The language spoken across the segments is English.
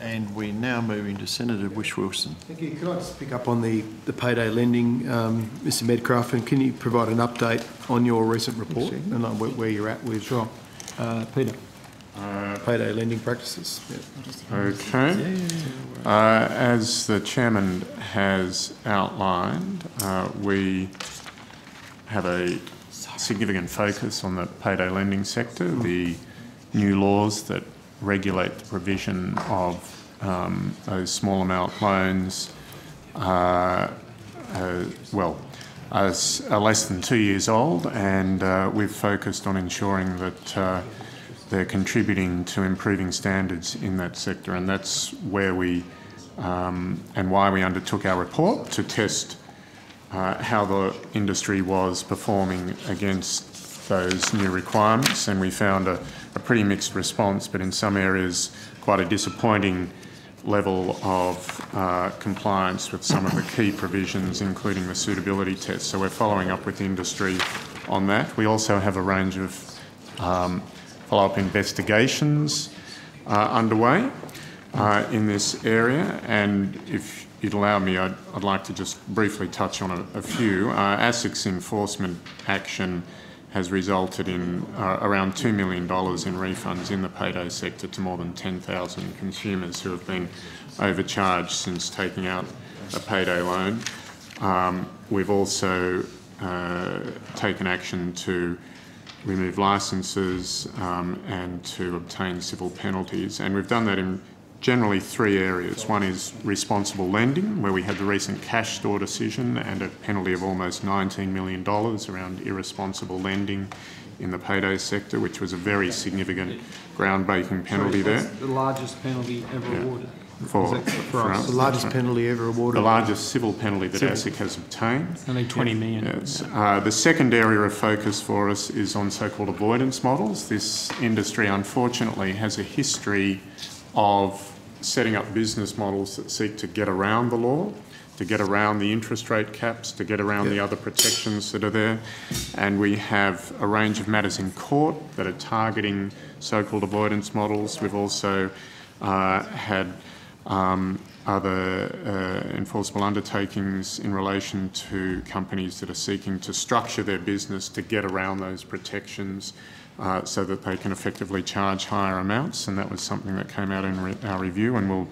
And we're now moving to Senator Whish-Wilson. Thank you. Could I just pick up on the payday lending, Mr Medcraft, and can you provide an update on your recent report and where you're at with Peter? Payday lending practices. Yeah. Okay. As the Chairman has outlined, we have a significant focus on the payday lending sector. The new laws that regulate the provision of those small amount loans are less than 2 years old, and we've focused on ensuring that they're contributing to improving standards in that sector, and that's where we and why we undertook our report to test how the industry was performing against those new requirements, and we found a pretty mixed response, but in some areas quite a disappointing level of compliance with some of the key provisions, including the suitability test. So we're following up with the industry on that. We also have a range of follow-up investigations underway in this area, and if you'd allow me, I'd like to just briefly touch on a few. ASIC's enforcement action has resulted in around $2 million in refunds in the payday sector to more than 10,000 consumers who have been overcharged since taking out a payday loan. We've also taken action to remove licences and to obtain civil penalties, and we've done that in generally three areas. One is responsible lending, where we had the recent cash store decision and a penalty of almost $19 million around irresponsible lending in the payday sector, which was a very significant groundbreaking penalty there. The largest penalty ever awarded. For us. The largest penalty ever awarded. The largest civil penalty that ASIC has obtained. Only 20 million. Yes. The second area of focus for us is on so-called avoidance models. This industry, unfortunately, has a history of setting up business models that seek to get around the law, to get around the interest rate caps, to get around the other protections that are there. And we have a range of matters in court that are targeting so-called avoidance models. We've also had other enforceable undertakings in relation to companies that are seeking to structure their business to get around those protections so that they can effectively charge higher amounts, and that was something that came out in our review, and we'll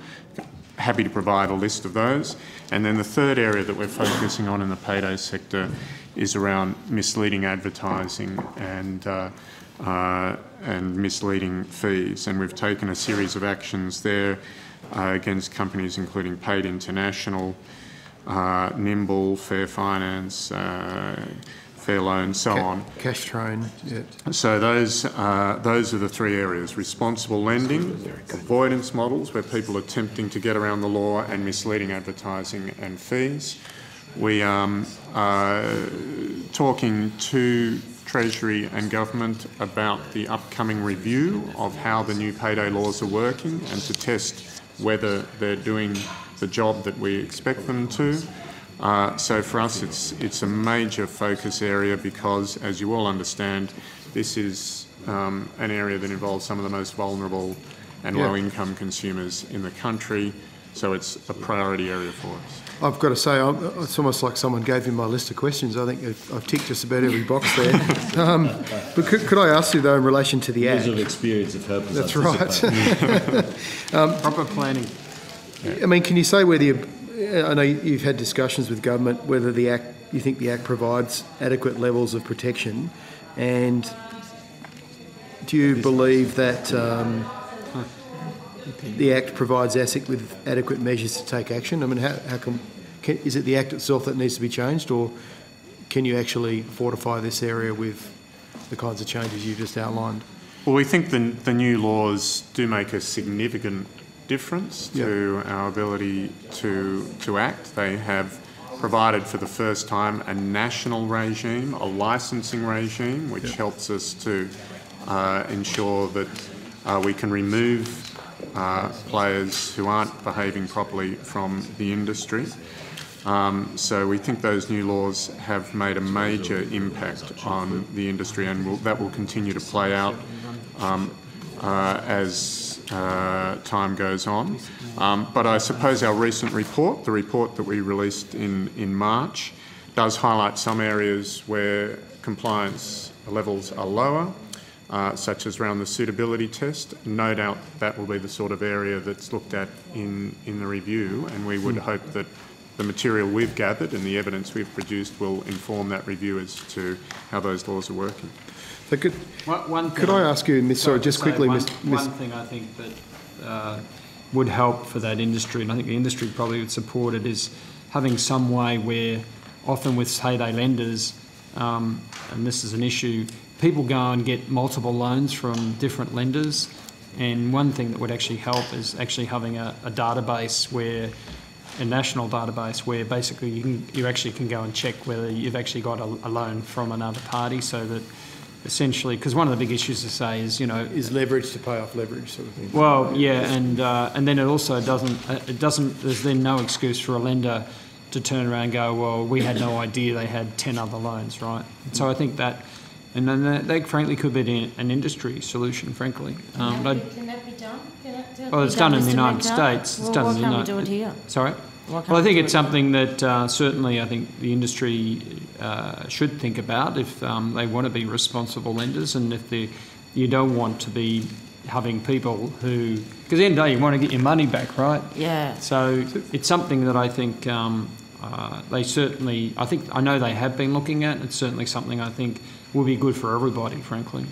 happy to provide a list of those. And then the third area that we're focusing on in the payday sector is around misleading advertising and misleading fees, and we've taken a series of actions there against companies including Paid International, Nimble, Fair Finance, Fair Loan, so on. Cash Train. Yeah. So those are the three areas: responsible lending, avoidance models where people are attempting to get around the law, and misleading advertising and fees. We are talking to Treasury and Government about the upcoming review of how the new payday laws are working and to test whether they're doing the job that we expect them to. So for us, it's a major focus area because, as you all understand, this is an area that involves some of the most vulnerable and low-income consumers in the country. So it's a priority area for us. I've got to say, it's almost like someone gave me my list of questions. I think I've ticked just about every box there. But could I ask you, though, in relation to the Act? Years of experience have helped us. That's right. Proper planning. I mean, can you say whether I know you've had discussions with government whether the Act, you think the Act provides adequate levels of protection, and do you believe that the Act provides ASIC with adequate measures to take action? I mean, how come? Is it the Act itself that needs to be changed, or can you actually fortify this area with the kinds of changes you've just outlined? Well, we think the new laws do make a significant difference to our ability to act. They have provided for the first time a national regime, a licensing regime, which helps us to ensure that we can remove players who aren't behaving properly from the industry. So we think those new laws have made a major impact on the industry, and that will continue to play out. as time goes on. But I suppose our recent report, the report that we released in March, does highlight some areas where compliance levels are lower, such as around the suitability test. No doubt that will be the sort of area that's looked at in the review, and we would hope that the material we've gathered and the evidence we've produced will inform that review as to how those laws are working. So could I ask you, just quickly, one thing I think that would help for that industry, and I think the industry probably would support it, is having some way where, often with payday lenders, and this is an issue, people go and get multiple loans from different lenders, and one thing that would actually help is actually having a database where, a national database where basically you actually can go and check whether you've actually got a loan from another party, so that essentially, because one of the big issues to say is, you know, is leverage to pay off leverage sort of thing. Well, yeah, and then it also doesn't. There's then no excuse for a lender to turn around and go, well, we had no idea they had 10 other loans, right? So I think that, and then that frankly could be an industry solution, frankly. Can that be done? Well, it's done in the United States. It's done in the Why can't we do it here? Sorry? Why can't Well, I think we do it's it? something that certainly I think the industry should think about if they want to be responsible lenders, and if you don't want to be having people who, because at the end of the day you want to get your money back, right? Yeah. So it's something that I think they certainly, I know they have been looking at. It's certainly something I think will be good for everybody, frankly.